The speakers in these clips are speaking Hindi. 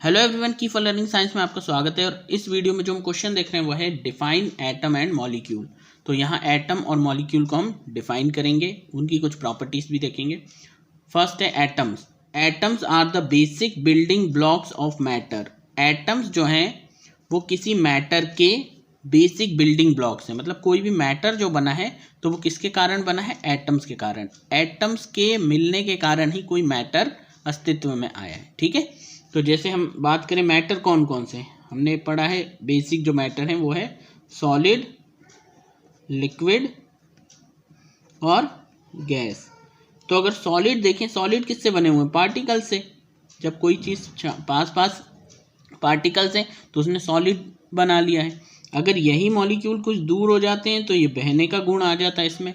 हेलो एवरीवन, की फॉर लर्निंग साइंस में आपका स्वागत है। और इस वीडियो में जो हम क्वेश्चन देख रहे हैं वो है डिफाइन एटम एंड मॉलिक्यूल। तो यहाँ एटम और मॉलिक्यूल को हम डिफाइन करेंगे, उनकी कुछ प्रॉपर्टीज भी देखेंगे। फर्स्ट है atoms. Atoms are the basic building blocks of matter. Atoms जो हैं वो किसी मैटर के बेसिक बिल्डिंग ब्लॉक्स हैं। मतलब कोई भी मैटर जो बना है तो वो किसके कारण बना है? एटम्स के कारण। एटम्स के मिलने के कारण ही कोई मैटर अस्तित्व में आया है। ठीक है, तो जैसे हम बात करें मैटर कौन कौन से, हमने पढ़ा है बेसिक जो मैटर है वो है सॉलिड, लिक्विड और गैस। तो अगर सॉलिड देखें, सॉलिड किससे बने हुए हैं? पार्टिकल से। जब कोई चीज़ पास पास पार्टिकल्स हैं तो उसने सॉलिड बना लिया है। अगर यही मॉलिक्यूल कुछ दूर हो जाते हैं तो ये बहने का गुण आ जाता है इसमें,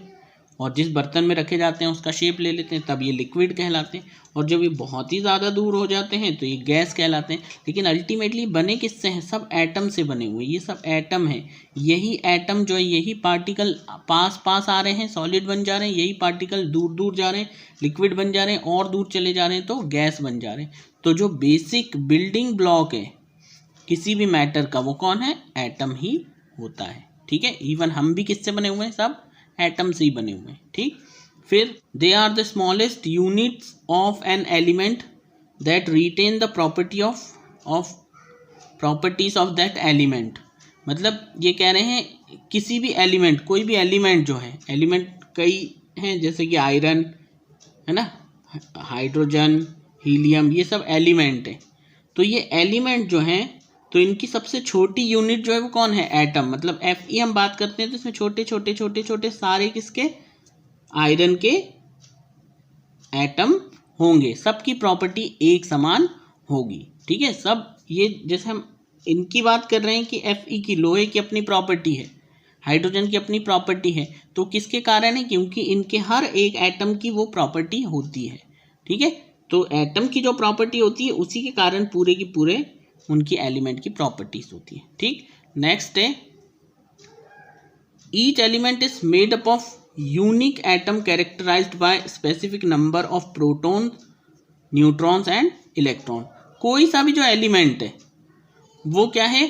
और जिस बर्तन में रखे जाते हैं उसका शेप ले लेते हैं, तब ये लिक्विड कहलाते हैं। और जब ये बहुत ही ज़्यादा दूर हो जाते हैं तो ये गैस कहलाते हैं। लेकिन अल्टीमेटली बने किससे हैं? सब एटम से बने हुए हैं। ये सब एटम है। यही एटम जो है, यही पार्टिकल पास पास आ रहे हैं, सॉलिड बन जा रहे हैं। यही पार्टिकल दूर दूर जा रहे हैं, लिक्विड बन जा रहे हैं, और दूर चले जा रहे हैं तो गैस बन जा रहे हैं। तो जो बेसिक बिल्डिंग ब्लॉक है किसी भी मैटर का वो कौन है? एटम ही होता है। ठीक है, इवन हम भी किससे बने हुए हैं? सब एटम से ही बने हुए हैं। ठीक, फिर they are the smallest units of an element that retain the properties of that element. मतलब ये कह रहे हैं किसी भी एलिमेंट, कोई भी एलिमेंट जो है, एलिमेंट कई हैं जैसे कि आयरन है ना, हाइड्रोजन, हीलियम, ये सब एलिमेंट है। तो ये एलिमेंट जो हैं तो इनकी सबसे छोटी यूनिट जो है वो कौन है? एटम। मतलब Fe हम बात करते हैं तो इसमें छोटे छोटे छोटे छोटे सारे किसके? आयरन के एटम होंगे। सबकी प्रॉपर्टी एक समान होगी। ठीक है, सब ये जैसे हम इनकी बात कर रहे हैं कि Fe की, लोहे की अपनी प्रॉपर्टी है, हाइड्रोजन की अपनी प्रॉपर्टी है। तो किसके कारण है? क्योंकि इनके हर एक एटम की वो प्रॉपर्टी होती है। ठीक है, तो एटम की जो प्रॉपर्टी होती है उसी के कारण पूरे की पूरे उनकी एलिमेंट की प्रॉपर्टीज होती है। ठीक, नेक्स्ट है each element is made up of unique atom characterized by specific number of proton, neutrons and electron. कोई सा भी जो एलिमेंट है वो क्या है?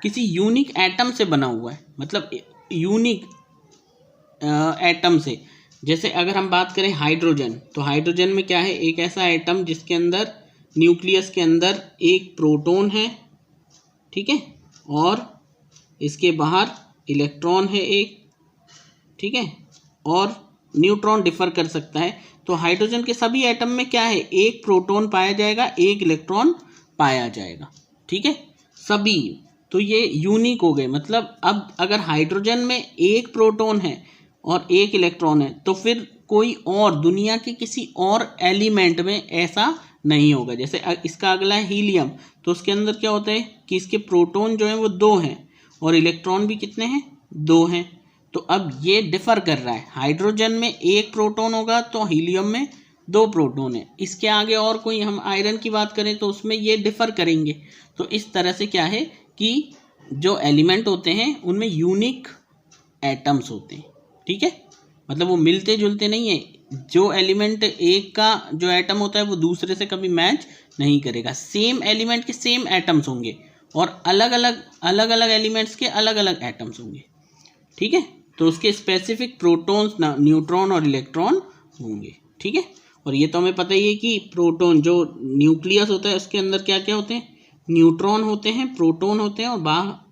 किसी यूनिक एटम से बना हुआ है। मतलब यूनिक एटम से। जैसे अगर हम बात करें हाइड्रोजन, तो हाइड्रोजन में क्या है? एक ऐसा एटम जिसके अंदर न्यूक्लियस के अंदर एक प्रोटॉन है, ठीक है, और इसके बाहर इलेक्ट्रॉन है एक, ठीक है, और न्यूट्रॉन डिफर कर सकता है। तो हाइड्रोजन के सभी एटम में क्या है? एक प्रोटॉन पाया जाएगा, एक इलेक्ट्रॉन पाया जाएगा। ठीक है, सभी। तो ये यूनिक हो गए। मतलब अब अगर हाइड्रोजन में एक प्रोटॉन है और एक इलेक्ट्रॉन है तो फिर कोई और दुनिया के किसी और एलिमेंट में ऐसा नहीं होगा। जैसे इसका अगला है हीलियम, तो उसके अंदर क्या होता है कि इसके प्रोटॉन जो है वो 2 हैं और इलेक्ट्रॉन भी कितने हैं? 2 हैं। तो अब ये डिफर कर रहा है। हाइड्रोजन में एक प्रोटॉन होगा तो हीलियम में 2 प्रोटॉन है। इसके आगे और कोई, हम आयरन की बात करें तो उसमें ये डिफर करेंगे। तो इस तरह से क्या है कि जो एलिमेंट होते हैं उनमें यूनिक एटम्स होते हैं। ठीक है, मतलब वो मिलते जुलते नहीं है। जो एलिमेंट एक का जो एटम होता है वो दूसरे से कभी मैच नहीं करेगा। सेम एलिमेंट के सेम एटम्स होंगे और अलग अलग एलिमेंट्स के अलग अलग एटम्स होंगे। ठीक है, तो उसके स्पेसिफिक प्रोटॉन्स, न्यूट्रॉन और इलेक्ट्रॉन होंगे। ठीक है, और ये तो हमें पता ही है कि प्रोटॉन, जो न्यूक्लियस होता है उसके अंदर क्या क्या होते हैं? न्यूट्रॉन होते हैं, प्रोटॉन होते हैं, और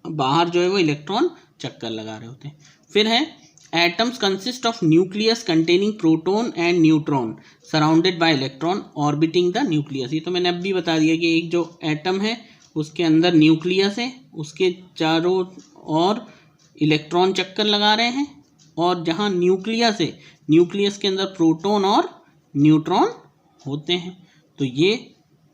बाहर जो है वो इलेक्ट्रॉन चक्कर लगा रहे होते हैं। फिर है atoms consist of nucleus containing proton and neutron surrounded by electron orbiting the nucleus. ये तो मैंने अब भी बता दिया कि एक जो एटम है उसके अंदर न्यूक्लियस है, उसके चारों ओर इलेक्ट्रॉन चक्कर लगा रहे हैं, और जहाँ न्यूक्लियस है, न्यूक्लियस के अंदर प्रोटॉन और न्यूट्रॉन होते हैं। तो ये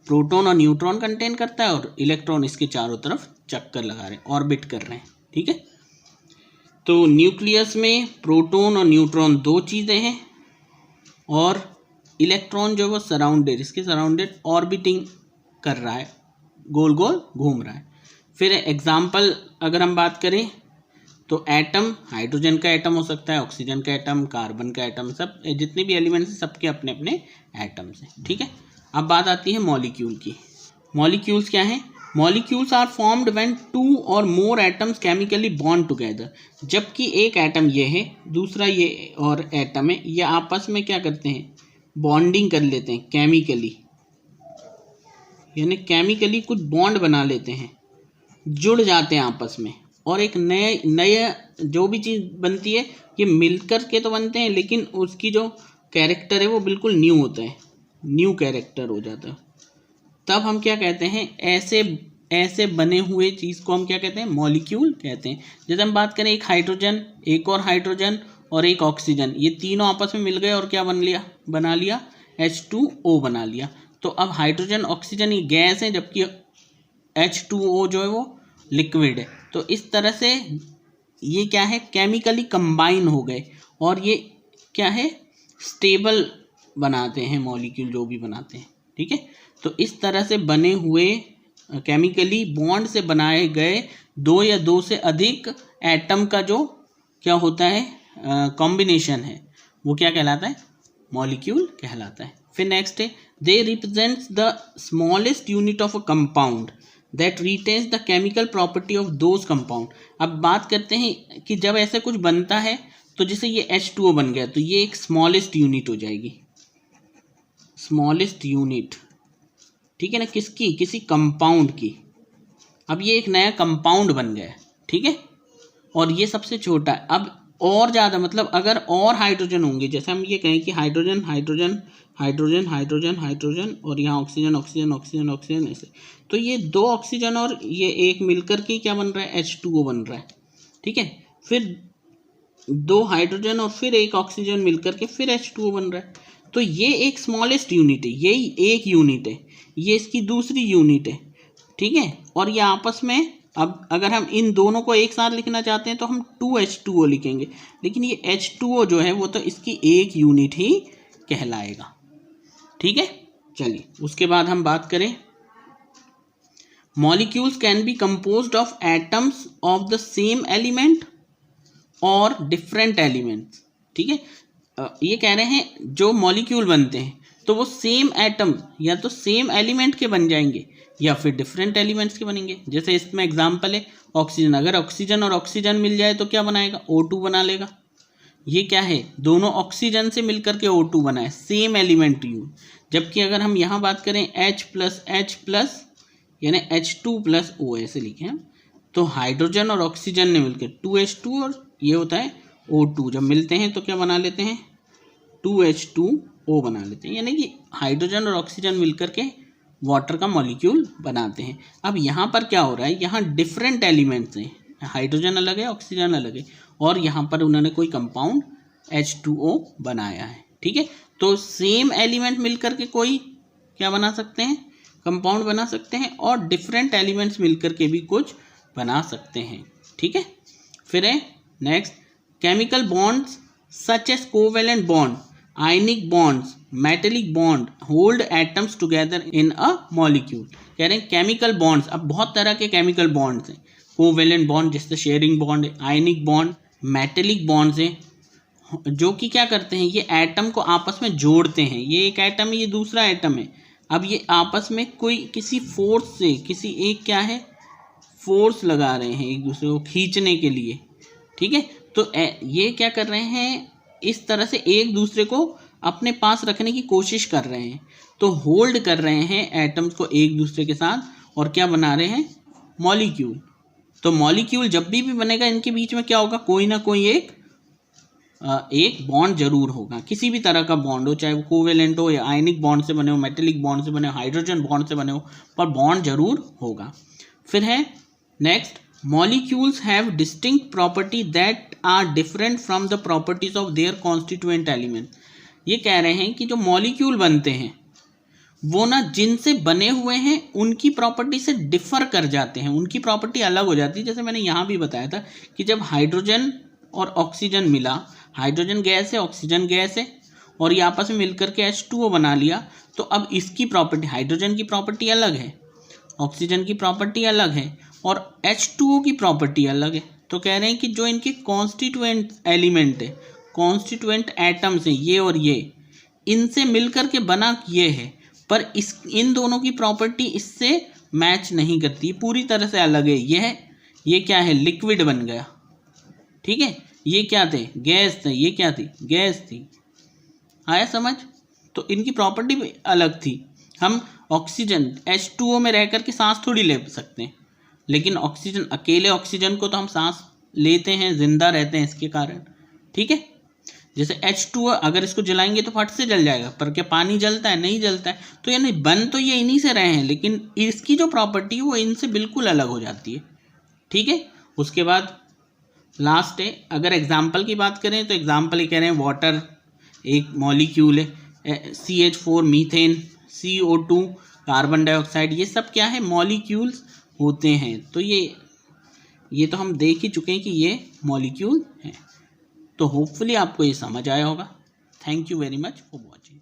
प्रोटॉन और न्यूट्रॉन कंटेन करता है और इलेक्ट्रॉन इसके चारों तरफ चक्कर लगा रहे हैं, ऑर्बिट कर रहे हैं। ठीक है, तो न्यूक्लियस में प्रोटॉन और न्यूट्रॉन 2 चीज़ें हैं, और इलेक्ट्रॉन जो वो सराउंडेड, इसके सराउंडेड ऑर्बिटिंग कर रहा है, गोल गोल घूम रहा है। फिर एग्जाम्पल अगर हम बात करें तो एटम, हाइड्रोजन का एटम हो सकता है, ऑक्सीजन का एटम, कार्बन का एटम, सब जितने भी एलिमेंट्स हैं सबके अपने अपने एटम्स हैं। ठीक है, अब बात आती है मॉलिक्यूल की। मॉलिक्यूल्स क्या है? Molecules are formed when two और more atoms chemically bond together. जबकि एक एटम ये है, दूसरा ये और एटम है, ये आपस में क्या करते हैं? बॉन्डिंग कर लेते हैं केमिकली, यानी केमिकली कुछ बॉन्ड बना लेते हैं, जुड़ जाते हैं आपस में, और एक नए जो भी चीज़ बनती है ये मिलकर के तो बनते हैं, लेकिन उसकी जो कैरेक्टर है वो बिल्कुल न्यू होता है, न्यू कैरेक्टर हो जाता है। तब हम क्या कहते हैं? ऐसे बने हुए चीज़ को हम क्या कहते हैं? मॉलिक्यूल कहते हैं। जैसे हम बात करें एक हाइड्रोजन, एक और हाइड्रोजन और एक ऑक्सीजन, ये तीनों आपस में मिल गए और क्या बना लिया H2O बना लिया। तो अब हाइड्रोजन ऑक्सीजन ये गैस है, जबकि H2O जो है वो लिक्विड है। तो इस तरह से ये क्या है? केमिकली कंबाइन हो गए और ये क्या है? स्टेबल बनाते हैं मॉलिक्यूल जो भी बनाते हैं, ठीक है। तो इस तरह से बने हुए केमिकली बॉन्ड से बनाए गए दो या दो से अधिक एटम का जो क्या होता है? कॉम्बिनेशन है, वो क्या कहलाता है? मॉलिक्यूल कहलाता है। फिर नेक्स्ट है, they represents the smallest unit of a compound that retains the chemical property of those compound. अब बात करते हैं कि जब ऐसा कुछ बनता है तो जैसे ये H2O बन गया तो ये एक स्मॉलेस्ट यूनिट हो जाएगी, स्मॉलेस्ट यूनिट, ठीक है ना, किसकी? किसी कंपाउंड की। अब ये एक नया कंपाउंड बन गया, ठीक है, और ये सबसे छोटा है। अब और ज़्यादा मतलब अगर और हाइड्रोजन होंगे, जैसे हम ये कहें कि hydrogen hydrogen hydrogen hydrogen hydrogen और यहाँ ऑक्सीजन ऑक्सीजन ऑक्सीजन ऑक्सीजन, ऐसे, तो ये दो ऑक्सीजन और ये एक मिलकर के क्या बन रहा है? H2O बन रहा है, ठीक है। फिर दो हाइड्रोजन और फिर एक ऑक्सीजन मिलकर के फिर H2O बन रहा है। तो ये एक स्मॉलेस्ट यूनिट है, यही एक यूनिट है, ये इसकी दूसरी यूनिट है, ठीक है। और ये आपस में, अब अगर हम इन दोनों को एक साथ लिखना चाहते हैं तो हम 2H2O लिखेंगे, लेकिन ये H2O जो है वो तो इसकी एक यूनिट ही कहलाएगा, ठीक है। चलिए उसके बाद हम बात करें, molecules can be composed of atoms of the same element और डिफरेंट एलिमेंट्स, ठीक है। ये कह रहे हैं जो मॉलिक्यूल बनते हैं तो वो सेम एटम या तो सेम एलिमेंट के बन जाएंगे या फिर डिफरेंट एलिमेंट्स के बनेंगे। जैसे इसमें एग्जांपल है ऑक्सीजन, अगर ऑक्सीजन और ऑक्सीजन मिल जाए तो क्या बनाएगा? O2 बना लेगा। ये क्या है? दोनों ऑक्सीजन से मिलकर के O2 बना है, सेम एलिमेंट यूज। जबकि अगर हम यहाँ बात करें H+H+ यानी H2+O ऐसे लिखें हम, तो हाइड्रोजन और ऑक्सीजन ने मिलकर 2H2 और ये होता है O2, जब मिलते हैं तो क्या बना लेते हैं? 2H2O बना लेते हैं, यानी कि हाइड्रोजन और ऑक्सीजन मिलकर के वाटर का मॉलिक्यूल बनाते हैं। अब यहाँ पर क्या हो रहा है? यहाँ डिफरेंट एलिमेंट्स हैं, हाइड्रोजन अलग है, ऑक्सीजन अलग है, और यहाँ पर उन्होंने कोई कंपाउंड H2O बनाया है, ठीक है। तो सेम एलिमेंट मिलकर के कोई क्या बना सकते हैं? कंपाउंड बना सकते हैं, और डिफरेंट एलिमेंट्स मिलकर के भी कुछ बना सकते हैं, ठीक है। फिर है next, chemical bonds such as covalent bond, ionic bonds, metallic bond hold atoms together in a molecule. कह रहे हैं केमिकल बॉन्ड्स, अब बहुत तरह के केमिकल बॉन्ड्स हैं, कोवेलेंट बॉन्ड जिससे शेयरिंग बॉन्ड है, आयनिक बॉन्ड, मेटेलिक बॉन्ड्स हैं, जो कि क्या करते हैं? ये एटम को आपस में जोड़ते हैं। ये एक एटम है, ये दूसरा एटम है, अब ये आपस में कोई किसी फोर्स से, किसी एक क्या है? फोर्स लगा रहे हैं एक दूसरे को खींचने के लिए, ठीक है। तो ये क्या कर रहे हैं? इस तरह से एक दूसरे को अपने पास रखने की कोशिश कर रहे हैं, तो होल्ड कर रहे हैं एटम्स को एक दूसरे के साथ, और क्या बना रहे हैं? मॉलिक्यूल। तो मॉलिक्यूल जब भी बनेगा इनके बीच में क्या होगा? कोई ना कोई एक बॉन्ड जरूर होगा, किसी भी तरह का बॉन्ड हो, चाहे वो कोवेलेंट हो या आयनिक बॉन्ड से बने हो, मेटेलिक बॉन्ड से बने हो, हाइड्रोजन बॉन्ड से बने हो, पर बॉन्ड जरूर होगा। फिर है next, molecules have distinct property that are different from the properties of their constituent element. ये कह रहे हैं कि जो मॉलिक्यूल बनते हैं वो ना जिनसे बने हुए हैं उनकी प्रॉपर्टी से डिफर कर जाते हैं, उनकी प्रॉपर्टी अलग हो जाती है। जैसे मैंने यहाँ भी बताया था कि जब हाइड्रोजन और ऑक्सीजन मिला, हाइड्रोजन गैस है, ऑक्सीजन गैस है, और ये आपस में मिलकर के H2O बना लिया, तो अब इसकी प्रॉपर्टी, हाइड्रोजन की प्रॉपर्टी अलग है, ऑक्सीजन की प्रॉपर्टी अलग है, और H2O की प्रॉपर्टी अलग है। तो कह रहे हैं कि जो इनके कॉन्स्टिट्यूएंट एलिमेंट है, कॉन्स्टिट्यूएंट एटम्स हैं ये और ये, इनसे मिलकर के बना ये है, पर इन दोनों की प्रॉपर्टी इससे मैच नहीं करती, पूरी तरह से अलग है। ये क्या है, लिक्विड बन गया, ठीक है। ये क्या थे, गैस थे, ये क्या थी, गैस थी। आया समझ? तो इनकी प्रॉपर्टी भी अलग थी। हम ऑक्सीजन H2O में रह करके सांस थोड़ी ले सकते हैं, लेकिन ऑक्सीजन, अकेले ऑक्सीजन को तो हम सांस लेते हैं, जिंदा रहते हैं इसके कारण, ठीक है। जैसे H2O अगर इसको जलाएंगे तो फट से जल जाएगा, पर क्या पानी जलता है, नहीं जलता है। तो यानी बन तो ये इन्हीं से रहे हैं, लेकिन इसकी जो प्रॉपर्टी है वो इनसे बिल्कुल अलग हो जाती है, ठीक है। उसके बाद लास्ट है, अगर एग्जाम्पल की बात करें तो एग्जाम्पल ये कह रहे हैं वाटर एक मॉलिक्यूल है, CH4 methane, CO2 carbon dioxide, ये सब क्या है, मॉलिक्यूल्स होते हैं। तो ये तो हम देख ही चुके हैं कि ये मॉलिक्यूल हैं। तो होपफुली आपको ये समझ आया होगा। Thank you very much for watching.